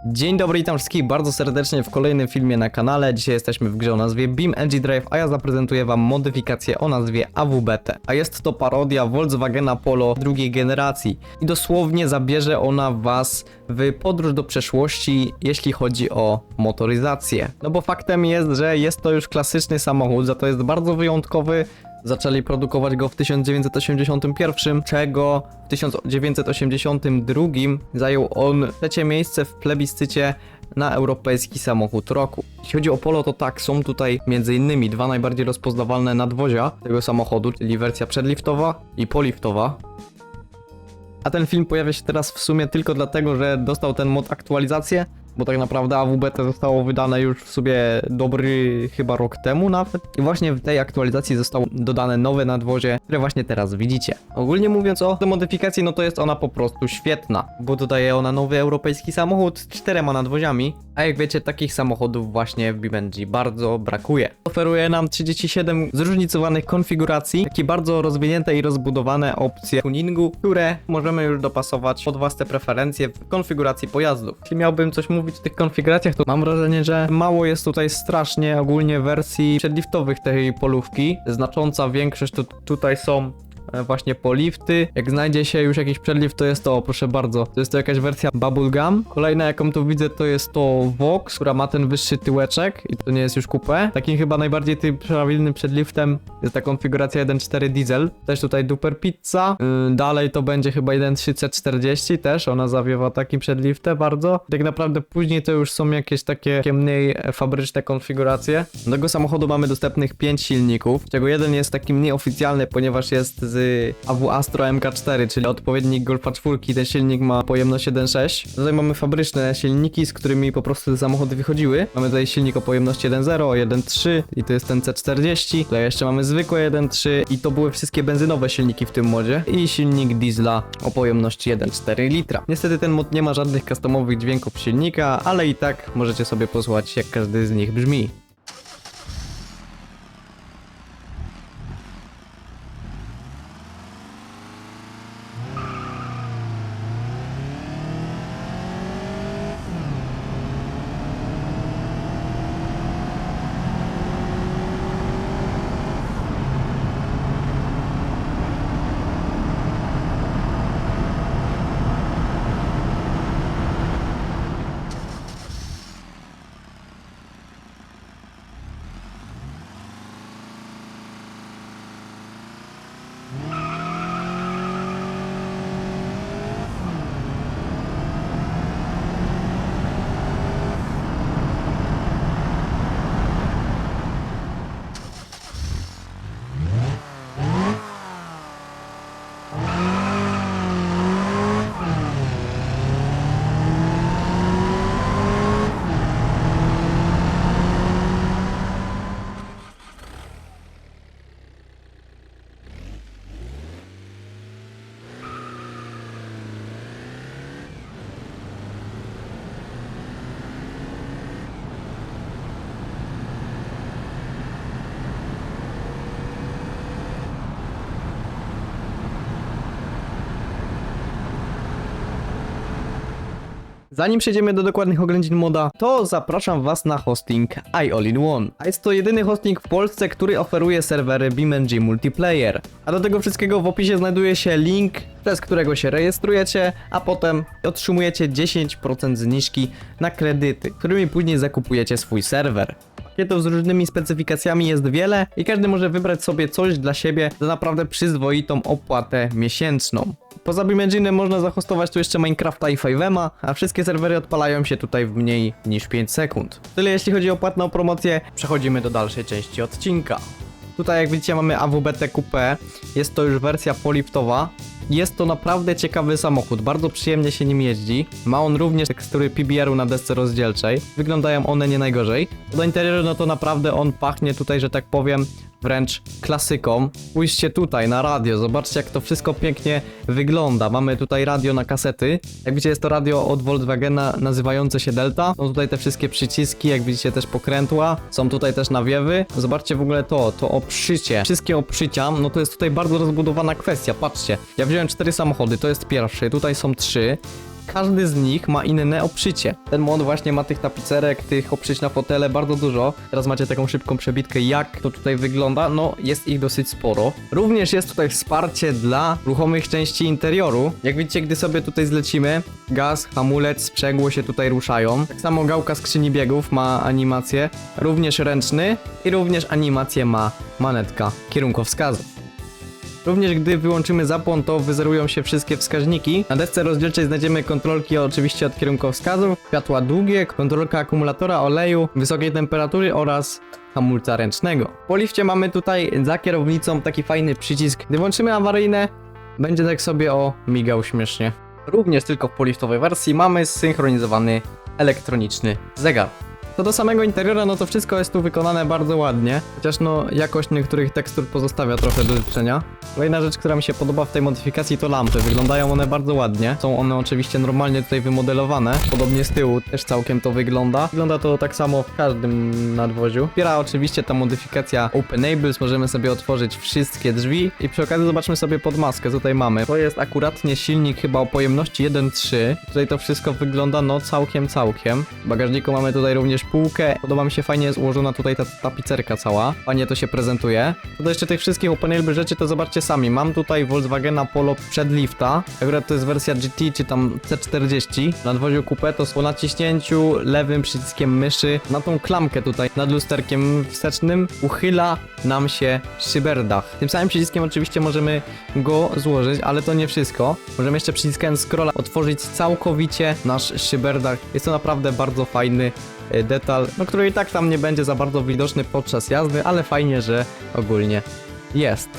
Dzień dobry, witam wszystkich bardzo serdecznie w kolejnym filmie na kanale. Dzisiaj jesteśmy w grze o nazwie BeamNG Drive, a ja zaprezentuję wam modyfikację o nazwie AWBT. A jest to parodia Volkswagena Polo drugiej generacji i dosłownie zabierze ona was w podróż do przeszłości, jeśli chodzi o motoryzację. No bo faktem jest, że jest to już klasyczny samochód, za to jest bardzo wyjątkowy. Zaczęli produkować go w 1981, czego w 1982 zajął on trzecie miejsce w plebiscycie na europejski samochód roku. Jeśli chodzi o Polo, to tak, są tutaj m.in. dwa najbardziej rozpoznawalne nadwozia tego samochodu, czyli wersja przedliftowa i poliftowa. A ten film pojawia się teraz w sumie tylko dlatego, że dostał ten mod aktualizację, bo tak naprawdę AWBT zostało wydane już w sobie dobry chyba rok temu nawet. I właśnie w tej aktualizacji zostało dodane nowe nadwozie, które właśnie teraz widzicie. Ogólnie mówiąc o tej modyfikacji, no to jest ona po prostu świetna, bo dodaje ona nowy europejski samochód z 4 nadwoziami, a jak wiecie, takich samochodów właśnie w BeamNG bardzo brakuje. Oferuje nam 37 zróżnicowanych konfiguracji, takie bardzo rozwinięte i rozbudowane opcje tuningu, które możemy już dopasować pod własne preferencje w konfiguracji pojazdów. Jeśli miałbym coś mówić o tych konfiguracjach, to mam wrażenie, że mało jest tutaj strasznie ogólnie wersji przedliftowych tej polówki. Znacząca większość to tutaj są właśnie polifty. Jak znajdzie się już jakiś przedlift, to jest to, proszę bardzo, to jest to jakaś wersja Bubblegum. Kolejna, jaką tu widzę, to jest to Vox, która ma ten wyższy tyłeczek i to nie jest już coupé. Takim chyba najbardziej tym prawilnym przedliftem jest ta konfiguracja 1.4 diesel. Też tutaj Duper Pizza. Dalej to będzie chyba 1.3 C40 też, ona zawiewa takim przedliftem bardzo. Tak naprawdę później to już są jakieś takie mniej fabryczne konfiguracje. Do tego samochodu mamy dostępnych 5 silników, z czego jeden jest taki mniej oficjalny, ponieważ jest z AW Astro MK4, czyli odpowiednik Golfa 4. Ten silnik ma pojemność 1.6. Tutaj mamy fabryczne silniki, z którymi po prostu te samochody wychodziły. Mamy tutaj silnik o pojemności 1.0, 1.3 i to jest ten C40. Tutaj jeszcze mamy zwykłe 1.3 i to były wszystkie benzynowe silniki w tym modzie. I silnik diesla o pojemności 1.4 litra. Niestety ten mod nie ma żadnych customowych dźwięków silnika, ale i tak możecie sobie posłuchać, jak każdy z nich brzmi. Zanim przejdziemy do dokładnych oględzin moda, to zapraszam was na hosting iAllInOne. A jest to jedyny hosting w Polsce, który oferuje serwery BeamNG Multiplayer. A do tego wszystkiego w opisie znajduje się link, przez którego się rejestrujecie, a potem otrzymujecie 10% zniżki na kredyty, którymi później zakupujecie swój serwer. Pakietów z różnymi specyfikacjami jest wiele i każdy może wybrać sobie coś dla siebie za naprawdę przyzwoitą opłatę miesięczną. Poza BeamNG'em można zahostować tu jeszcze Minecrafta i 5M'a, a wszystkie serwery odpalają się tutaj w mniej niż 5 sekund. Tyle jeśli chodzi o płatną promocję, przechodzimy do dalszej części odcinka. Tutaj jak widzicie mamy AWBT Coupé, jest to już wersja poliftowa. Jest to naprawdę ciekawy samochód, bardzo przyjemnie się nim jeździ. Ma on również tekstury PBR-u na desce rozdzielczej. Wyglądają one nie najgorzej. Co do interioru, no to naprawdę on pachnie tutaj, że tak powiem, wręcz klasyką. Spójrzcie tutaj na radio, zobaczcie jak to wszystko pięknie wygląda. Mamy tutaj radio na kasety. Jak widzicie, jest to radio od Volkswagena nazywające się Delta. Są tutaj te wszystkie przyciski, jak widzicie też pokrętła. Są tutaj też nawiewy. Zobaczcie w ogóle to obszycie. Wszystkie obszycia, no to jest tutaj bardzo rozbudowana kwestia, patrzcie. Ja wziąłem 4 samochody, to jest pierwszy, tutaj są 3. każdy z nich ma inne obszycie. Ten mod właśnie ma tych tapicerek, tych obszyć na fotele bardzo dużo. Teraz macie taką szybką przebitkę, jak to tutaj wygląda. No, jest ich dosyć sporo. Również jest tutaj wsparcie dla ruchomych części interioru. Jak widzicie, gdy sobie tutaj zlecimy, gaz, hamulec, sprzęgło się tutaj ruszają. Tak samo gałka skrzyni biegów ma animację, również ręczny i również animację ma manetka kierunkowskazu. Również gdy wyłączymy zapłon, to wyzerują się wszystkie wskaźniki. Na desce rozdzielczej znajdziemy kontrolki oczywiście od kierunkowskazów, światła długie, kontrolka akumulatora, oleju, wysokiej temperatury oraz hamulca ręcznego. Po lifcie mamy tutaj za kierownicą taki fajny przycisk. Gdy włączymy awaryjne, będzie tak sobie migał śmiesznie. Również tylko w poliftowej wersji mamy zsynchronizowany elektroniczny zegar. Co do samego interiora, no to wszystko jest tu wykonane bardzo ładnie, chociaż no jakość niektórych tekstur pozostawia trochę do życzenia. Kolejna rzecz, która mi się podoba w tej modyfikacji, to lampy. Wyglądają one bardzo ładnie. Są one oczywiście normalnie tutaj wymodelowane. Podobnie z tyłu też całkiem to wygląda. Wygląda to tak samo w każdym nadwoziu. Wspiera oczywiście ta modyfikacja Openables. Możemy sobie otworzyć wszystkie drzwi i przy okazji zobaczmy sobie podmaskę. Tutaj mamy. To jest akuratnie silnik chyba o pojemności 1.3. Tutaj to wszystko wygląda no całkiem. W bagażniku mamy tutaj również półkę. Podoba mi się, fajnie jest ułożona tutaj ta tapicerka cała. Fajnie to się prezentuje. Co do jeszcze tych wszystkich Openable rzeczy, to zobaczcie sami. Mam tutaj Volkswagena Polo przedlifta. Akurat to jest wersja GT czy tam C40. Na nadwoziu coupé to po naciśnięciu lewym przyciskiem myszy na tą klamkę tutaj nad lusterkiem wstecznym uchyla nam się szyberdach. Tym samym przyciskiem oczywiście możemy go złożyć, ale to nie wszystko. Możemy jeszcze przyciskając scrolla otworzyć całkowicie nasz szyberdach. Jest to naprawdę bardzo fajny detal, no który i tak tam nie będzie za bardzo widoczny podczas jazdy, ale fajnie, że ogólnie jest.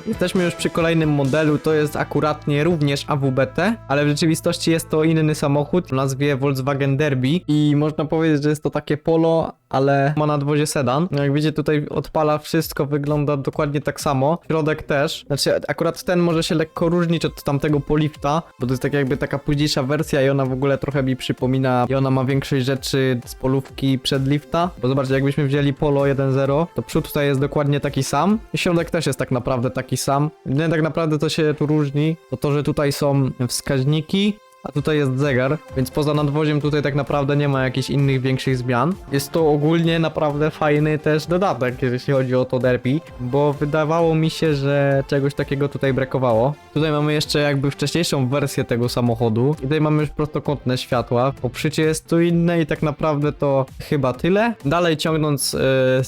Jesteśmy już przy kolejnym modelu, to jest akuratnie również AWBT, ale w rzeczywistości jest to inny samochód o nazwie Volkswagen Derby i można powiedzieć, że jest to takie Polo, ale ma nadwozie sedan. No jak widzicie, tutaj odpala wszystko, wygląda dokładnie tak samo. Środek też. Znaczy akurat ten może się lekko różnić od tamtego Polifta, bo to jest tak jakby taka późniejsza wersja i ona w ogóle trochę mi przypomina i ona ma większość rzeczy z polówki przedlifta. Bo zobaczcie, jakbyśmy wzięli Polo 1.0, to przód tutaj jest dokładnie taki sam i środek też jest tak naprawdę taki sam. Jedyne tak naprawdę co się tu różni, to że tutaj są wskaźniki, a tutaj jest zegar, więc poza nadwoziem tutaj tak naprawdę nie ma jakichś innych większych zmian. Jest to ogólnie naprawdę fajny też dodatek, jeśli chodzi o to Derby, bo wydawało mi się, że czegoś takiego tutaj brakowało. Tutaj mamy jeszcze jakby wcześniejszą wersję tego samochodu. I tutaj mamy już prostokątne światła, poprzycie jest tu inne i tak naprawdę to chyba tyle. Dalej ciągnąc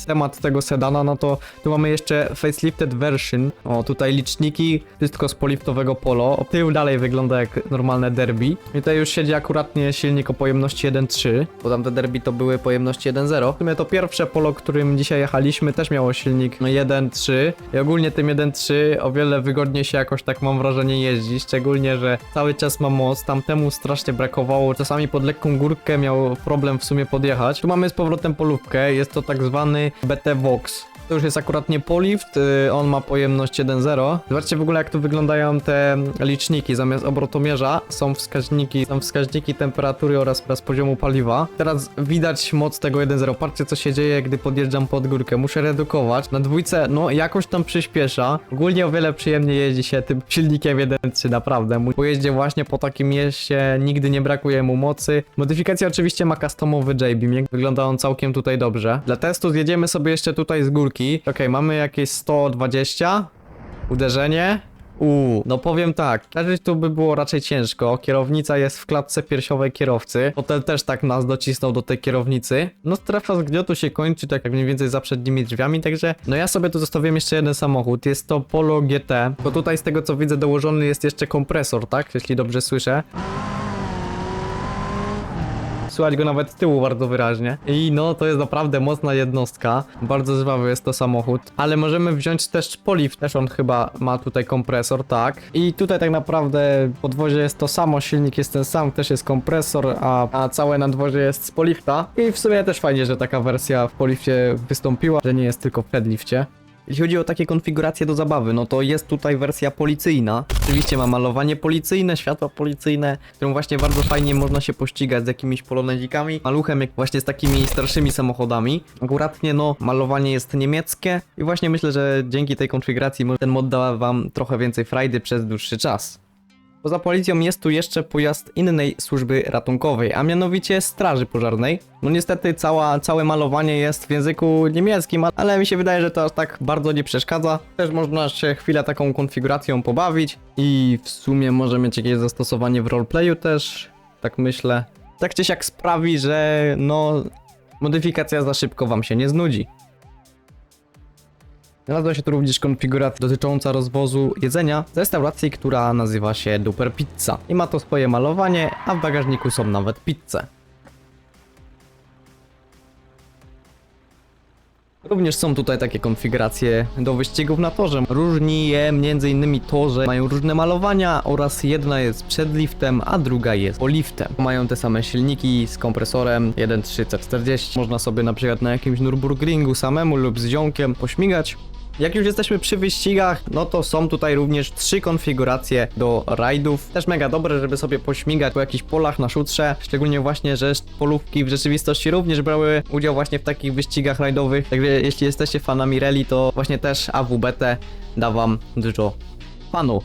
temat tego sedana, no to tu mamy jeszcze facelifted version. O, tutaj liczniki, wszystko z poliftowego Polo. Tył dalej wygląda jak normalne Derby. I tutaj już siedzi akuratnie silnik o pojemności 1.3, bo tamte Derby to były pojemności 1.0. W sumie to pierwsze Polo, którym dzisiaj jechaliśmy, też miało silnik 1.3 i ogólnie tym 1.3 o wiele wygodniej się jakoś tak mam wrażenie jeździ, szczególnie, że cały czas ma moc, tamtemu strasznie brakowało, czasami pod lekką górkę miał problem w sumie podjechać. Tu mamy z powrotem polówkę, jest to tak zwany BT Vox. To już jest akurat nie polift, on ma pojemność 1.0. Zobaczcie w ogóle jak tu wyglądają te liczniki. Zamiast obrotomierza są wskaźniki temperatury oraz poziomu paliwa. Teraz widać moc tego 1.0. Patrzcie co się dzieje, gdy podjeżdżam pod górkę. Muszę redukować. Na dwójce no jakoś tam przyspiesza. Ogólnie o wiele przyjemniej jeździ się tym silnikiem 1.3, naprawdę. Po jeździe właśnie po takim mieście nigdy nie brakuje mu mocy. Modyfikacja oczywiście ma customowy J-beam. Wygląda on całkiem tutaj dobrze. Dla testu zjedziemy sobie jeszcze tutaj z górki. Okej, mamy jakieś 120. Uderzenie. No powiem tak, przeżyć tu by było raczej ciężko. Kierownica jest w klatce piersiowej kierowcy. Hotel też tak nas docisnął do tej kierownicy. No strefa zgniotu się kończy tak jak mniej więcej za przednimi drzwiami, także no ja sobie tu zostawiłem jeszcze jeden samochód. Jest to Polo GT. Bo tutaj z tego co widzę dołożony jest jeszcze kompresor, tak? Jeśli dobrze słyszę. Słychać go nawet z tyłu bardzo wyraźnie. I no, to jest naprawdę mocna jednostka. Bardzo żwawy jest to samochód. Ale możemy wziąć też Polift. Też on chyba ma tutaj kompresor, tak. I tutaj tak naprawdę podwozie jest to samo. Silnik jest ten sam, też jest kompresor, a całe nadwozie jest z Polifta. I w sumie też fajnie, że taka wersja w Polifcie wystąpiła, że nie jest tylko w przedlifcie. Jeśli chodzi o takie konfiguracje do zabawy, no to jest tutaj wersja policyjna. Oczywiście ma malowanie policyjne, światła policyjne, którą właśnie bardzo fajnie można się pościgać z jakimiś polonezikami, maluchem, jak właśnie z takimi starszymi samochodami. Akuratnie no, malowanie jest niemieckie i właśnie myślę, że dzięki tej konfiguracji ten mod da wam trochę więcej frajdy przez dłuższy czas. Poza policją jest tu jeszcze pojazd innej służby ratunkowej, a mianowicie straży pożarnej. No niestety całe malowanie jest w języku niemieckim, ale mi się wydaje, że to aż tak bardzo nie przeszkadza. Też można się chwilę taką konfiguracją pobawić i w sumie może mieć jakieś zastosowanie w roleplayu też, tak myślę. Tak czy siak sprawi, że no modyfikacja za szybko wam się nie znudzi. Znalazła się tu również konfiguracja dotycząca rozwozu jedzenia z restauracji, która nazywa się Duper Pizza. I ma to swoje malowanie, a w bagażniku są nawet pizze. Również są tutaj takie konfiguracje do wyścigów na torze. Różni je m.in. to, że mają różne malowania oraz jedna jest przed liftem, a druga jest po liftem. Mają te same silniki z kompresorem 1.3 C40. Można sobie na przykład na jakimś Nürburgringu samemu lub z ziomkiem pośmigać. Jak już jesteśmy przy wyścigach, no to są tutaj również 3 konfiguracje do rajdów. Też mega dobre, żeby sobie pośmigać po jakichś polach na szutrze. Szczególnie właśnie, że polówki w rzeczywistości również brały udział właśnie w takich wyścigach rajdowych. Także jeśli jesteście fanami rally, to właśnie też AWBT da wam dużo fanu.